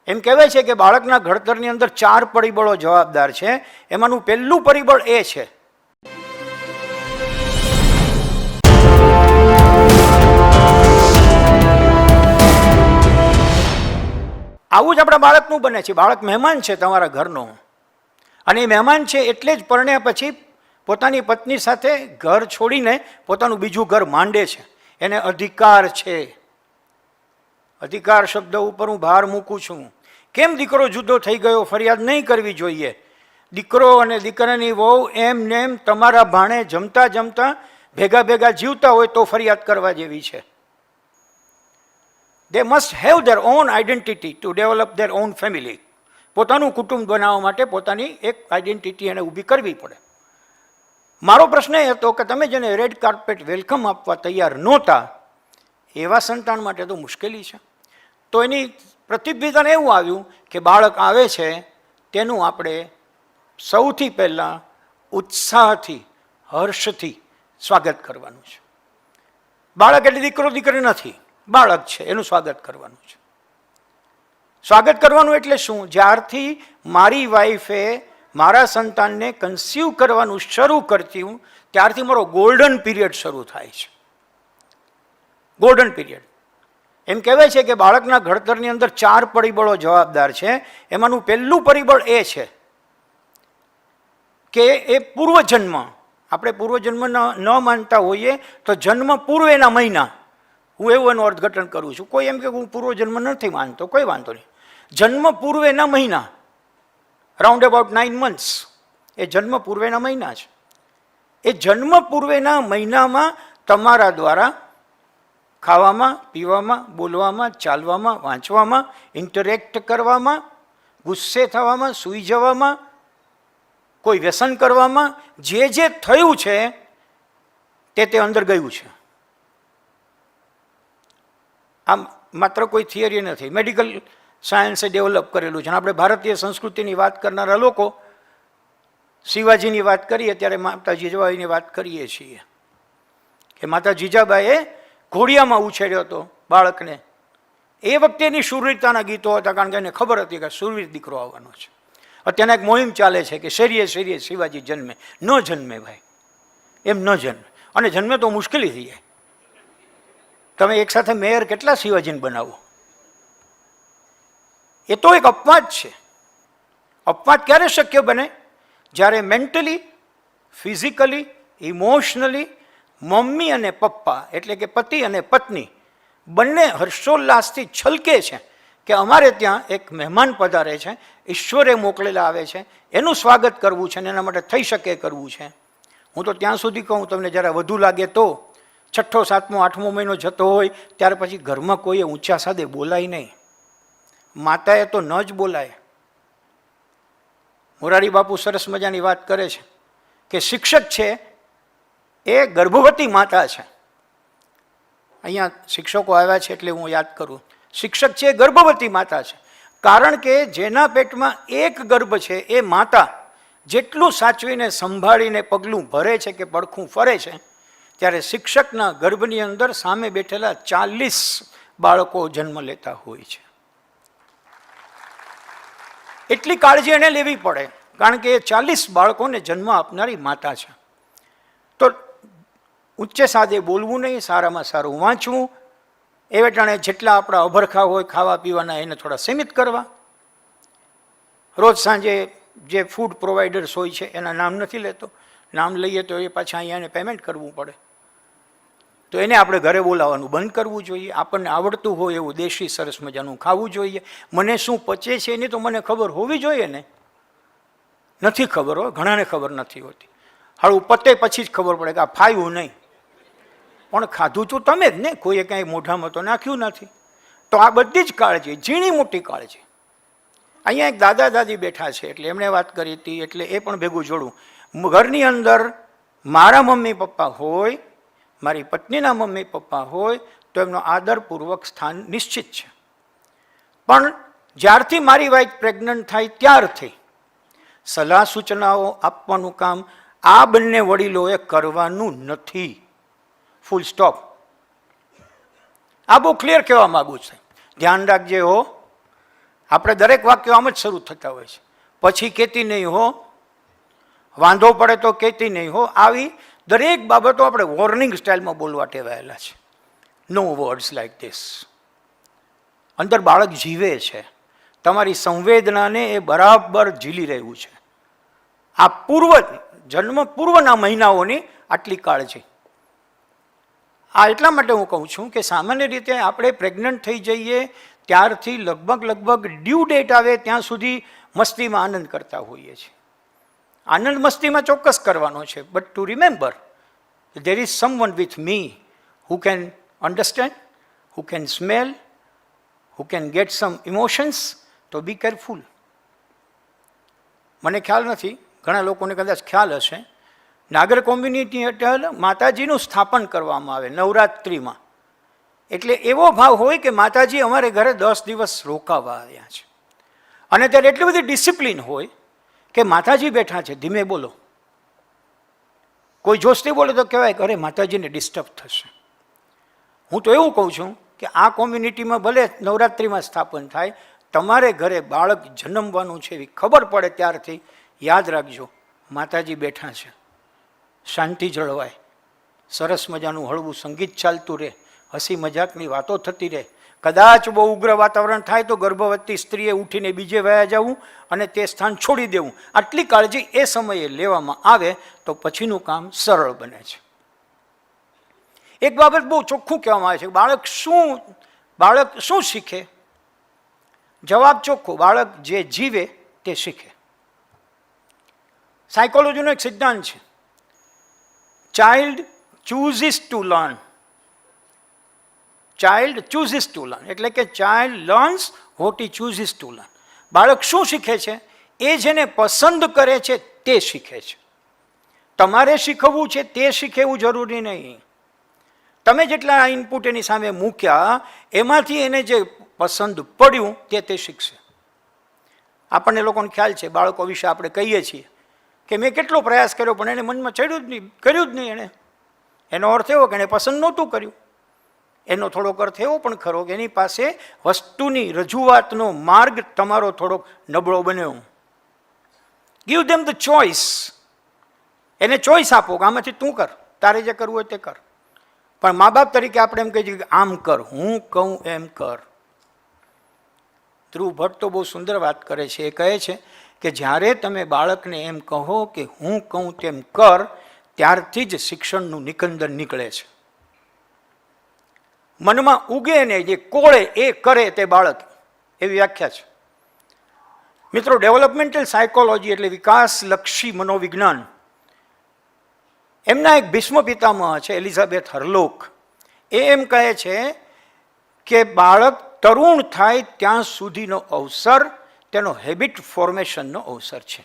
એમ કહેવાય છે કે બાળકના ઘડતરની અંદર 4 પરિબળો જવાબદાર છે. એમાંનું પહેલું પરિબળ એ છે આવું જ આપણા બાળકનું બને છે. બાળક મહેમાન છે તમારા ઘરનો, અને એ મહેમાન છે એટલે જ પરણ્યા પછી પોતાની પત્ની સાથે ઘર છોડીને પોતાનું બીજું ઘર માંડે છે. એને અધિકાર છે. અધિકાર શબ્દ ઉપર હું ભાર મૂકું છું. કેમ દીકરો જુદો થઈ ગયો ફરિયાદ નહીં કરવી જોઈએ. દીકરો અને દીકરાની વહુ એમ નેમ તમારા ભાણે જમતા જમતા ભેગા ભેગા જીવતા હોય તો ફરિયાદ કરવા જેવી છે. They must have their own identity to develop their own family. પોતાનું કુટુંબ બનાવવા માટે પોતાની એક આઈડેન્ટિટી એને ઊભી કરવી પડે. મારો પ્રશ્ન એ હતો કે તમે જેને રેડ કાર્પેટ વેલકમ આપવા તૈયાર નહોતા એવા સંતાન માટે તો મુશ્કેલી છે. તો એની પ્રતિબિંબન એવું આવ્યું કે બાળક આવે છે તેનું આપણે સૌથી પહેલાં ઉત્સાહથી હર્ષથી સ્વાગત કરવાનું છે. બાળક એટલે દીકરો દીકરી નથી, બાળક છે એનું સ્વાગત કરવાનું છે. સ્વાગત કરવાનું એટલે શું? જ્યારથી મારી વાઈફે મારા સંતાનને કન્સીવ કરવાનું શરૂ કરતી હું ત્યારથી મારો ગોલ્ડન પીરિયડ શરૂ થાય છે. Golden period. એમ કહેવાય છે કે બાળકના ઘડતરની અંદર 4 પરિબળો જવાબદાર છે. એમાંનું પહેલું પરિબળ એ છે કે એ પૂર્વજન્મ. આપણે પૂર્વજન્મ ન માનતા હોઈએ તો જન્મ પૂર્વેના મહિના, હું એવું એનું અર્થઘટન કરું છું. કોઈ એમ કે હું પૂર્વજન્મ નથી માનતો, કોઈ વાંધો નહીં. જન્મ પૂર્વેના મહિના, રાઉન્ડ અબાઉટ 9 months, એ જન્મ પૂર્વેના મહિના છે. એ જન્મ પૂર્વેના મહિનામાં તમારા દ્વારા ખાવામાં, પીવામાં, બોલવામાં, ચાલવામાં, વાંચવામાં, ઇન્ટરેક્ટ કરવામાં, ગુસ્સે થવામાં, સૂઈ જવામાં, કોઈ વ્યસન કરવામાં, જે થયું છે તે અંદર ગયું છે. આમ માત્ર કોઈ થિયરી નથી, મેડિકલ સાયન્સે ડેવલપ કરેલું છે. આપણે ભારતીય સંસ્કૃતિની વાત કરનારા લોકો શિવાજીની વાત કરીએ ત્યારે માતા જીજાબાઈની વાત કરીએ છીએ કે માતા જીજાબાઈએ ઘોડિયામાં ઉછેર્યો હતો બાળકને. એ વખતે એની શૂરવીરતાના ગીતો હતા, કારણ કે એને ખબર હતી કે શૂરવીર દીકરો આવવાનો છે. અત્યારના એક મોહિમ ચાલે છે કે શેરીએ શેરીએ શિવાજી જન્મે. ન જન્મે ભાઈ, એમ ન જન્મે. અને જન્મે તો મુશ્કેલી થઈ જાય. તમે એક સાથે મેયર કેટલા શિવાજીને બનાવો? એ તો એક અપવાદ છે. અપવાદ ક્યારે શક્ય બને? જ્યારે મેન્ટલી, ફિઝિકલી, ઇમોશનલી મમ્મી અને પપ્પા એટલે કે પતિ અને પત્ની બંને હર્ષોલ્લાસથી છલકે છે કે અમારે ત્યાં એક મહેમાન પધારે છે, ઈશ્વરે મોકલેલા આવે છે, એનું સ્વાગત કરવું છે અને એના માટે થઈ શકે કરવું છે. હું તો ત્યાં સુધી કહું, તમને જરા વધુ લાગે તો 6ઠ્ઠો, 7મો, 8મો મહિનો જતો હોય ત્યાર પછી ઘરમાં કોઈએ ઊંચા સાદે બોલાય નહીં. માતાએ તો ન જ બોલાય. મોરારી બાપુ સરસ મજાની વાત કરે છે કે શિક્ષક છે એ ગર્ભવતી માતા છે. અહીંયા શિક્ષકો આવ્યા છે એટલે હું યાદ કરું. શિક્ષક છે એ ગર્ભવતી માતા છે, કારણ કે જેના પેટમાં એક ગર્ભ છે એ માતા જેટલું સાચવીને સંભાળીને પગલું ભરે છે કે પડખું ફરે છે, ત્યારે શિક્ષકના ગર્ભની અંદર સામે બેઠેલા 40 બાળકો જન્મ લેતા હોય છે. એટલી કાળજી એને લેવી પડે, કારણ કે એ 40 બાળકોને જન્મ આપનારી માતા છે. તો ઉચ્ચે સાદે બોલવું નહીં, સારામાં સારું વાંચવું, એ વેટાણે જેટલા આપણા અભરખા હોય ખાવા પીવાના એને થોડા સીમિત કરવા. રોજ સાંજે જે ફૂડ પ્રોવાઈડર્સ હોય છે એના નામ નથી લેતો, નામ લઈએ તો એ પાછા અહીંયા એને પેમેન્ટ કરવું પડે, તો એને આપણે ઘરે બોલાવવાનું બંધ કરવું જોઈએ. આપણને આવડતું હોય એવું દેશી સરસ મજાનું ખાવું જોઈએ. મને શું પચે છે એની તો મને ખબર હોવી જોઈએ ને. નથી ખબર હોય, ઘણાને ખબર નથી હોતી. હાળું પતે પછી જ ખબર પડે કે આ ફાયું નહીં, પણ ખાધું તો તમે જ ને, કોઈએ કાંઈ મોઢામાં તો નાખ્યું નથી. તો આ બધી જ કાળજી, ઝીણી મોટી કાળજી. અહીંયા એક દાદા દાદી બેઠા છે એટલે એમણે વાત કરી હતી એટલે એ પણ ભેગું જોડું. ઘરની અંદર મારા મમ્મી પપ્પા હોય, મારી પત્નીના મમ્મી પપ્પા હોય તો એમનો આદરપૂર્વક સ્થાન નિશ્ચિત છે. પણ જ્યારથી મારી વાઈફ પ્રેગ્નન્ટ થાય ત્યારથી સલાહ સૂચનાઓ આપવાનું કામ આ બંને વડીલોએ કરવાનું નથી. Full stop. આ બહુ ક્લિયર કહેવા માગું છું. ધ્યાન રાખજે હો. આપણે દરેક વાક્યો આમ જ શરૂ થતા હોય છે, પછી કહેતી નહીં હો, વાંધો પડે તો કહેતી નહીં હો, આવી દરેક બાબતો આપણે વોર્નિંગ સ્ટાઇલમાં બોલવા ટેવાયેલા છે. નો વર્ડ્સ લાઈક ધીસ. અંદર બાળક જીવે છે, તમારી સંવેદનાને એ બરાબર ઝીલી રહ્યું છે. આ જન્મ પૂર્વના મહિનાઓની આટલી કાળજી. આ એટલા માટે હું કહું છું કે સામાન્ય રીતે આપણે પ્રેગ્નન્ટ થઈ જઈએ ત્યારથી લગભગ ડ્યુ ડેટ આવે ત્યાં સુધી મસ્તીમાં આનંદ કરતા હોઈએ છીએ. આનંદ મસ્તીમાં ચોક્કસ કરવાનો છે, but two remember there is someone with me who can understand, who can smell, who can get some emotions, તો બી કેરફુલ. મને ખ્યાલ નથી, ઘણા લોકોને કદાચ ખ્યાલ હશે, નાગર કોમ્યુનિટી હેઠળ માતાજીનું સ્થાપન કરવામાં આવે નવરાત્રિમાં. એટલે એવો ભાવ હોય કે માતાજી અમારે ઘરે 10 દિવસ રોકાવા આવ્યા છે. અને ત્યારે એટલી બધી ડિસિપ્લિન હોય કે માતાજી બેઠા છે, ધીમે બોલો. કોઈ જોસ્તી બોલે તો કહેવાય કે અરે માતાજીને ડિસ્ટર્બ થશે. હું તો એવું કહું છું કે આ કોમ્યુનિટીમાં ભલે નવરાત્રિમાં સ્થાપન થાય, તમારે ઘરે બાળક જન્મવાનું છે એવી ખબર પડે ત્યારથી યાદ રાખજો માતાજી બેઠા છે. શાંતિ જળવાય, સરસ મજાનું હળવું સંગીત ચાલતું રહે, હસી મજાકની વાતો થતી રહે. કદાચ બહુ ઉગ્ર વાતાવરણ થાય તો ગર્ભવતી સ્ત્રીએ ઉઠીને બીજે વયા જવું અને તે સ્થાન છોડી દેવું. આટલી કાળજી એ સમયે લેવામાં આવે તો પછીનું કામ સરળ બને છે. એક બાબત બહુ ચોખ્ખું કહેવામાં આવે છે, બાળક શું શીખે? જવાબ ચોખ્ખો, બાળક જે જીવે તે શીખે. સાયકોલોજીનો એક સિદ્ધાંત છે, child chooses to learn. Child chooses to learn, એટલે કે child learns what he chooses to learn. બાળક શું શીખે છે? એ જેને પસંદ કરે છે તે શીખે છે. તમારે શીખવવું છે તે શીખે એવું જરૂરી નહીં. તમે જેટલા ઇનપુટ એની સામે મૂક્યા એમાંથી એને જે પસંદ પડ્યું તે શીખશે. આપણને લોકોને ખ્યાલ છે, બાળકો વિશે આપણે કહીએ છીએ કે મેં કેટલો પ્રયાસ કર્યો પણ એને મનમાં ચડ્યું જ નહીં, કર્યું જ નહીં. એનો અર્થ એવો કે એને પસંદ નહોતું કર્યું. એનો થોડોક અર્થ એવો પણ ખરો કે એની પાસે વસ્તુની રજૂઆતનો માર્ગ તમારો થોડોક નબળો બન્યો. Give them the choice. એને ચોઇસ આપો કે આમાંથી તું કર, તારે જે કરવું હોય તે કર. પણ મા બાપ તરીકે આપણે એમ કહીએ કે આમ કર, હું કહું એમ કર. ધ્રુવ ભટ્ટ તો બહુ સુંદર વાત કરે છે. એ કહે છે કે જ્યારે તમે બાળકને એમ કહો કે હું કહું તેમ કર, ત્યારથી જ શિક્ષણનું નિકંદન નીકળે છે. મનમાં ઉગે ને જે કોળે એ કરે તે બાળક, એવી વ્યાખ્યા છે. મિત્રો, ડેવલપમેન્ટલ સાયકોલોજી એટલે વિકાસલક્ષી મનોવિજ્ઞાન, એમના એક ભીષ્મ પિતામહ છે એલિઝાબેથ હરલોક. એ એમ કહે છે કે બાળક તરુણ થાય ત્યાં સુધીનો અવસર તેનો હેબિટ ફોર્મેશનનો અવસર છે.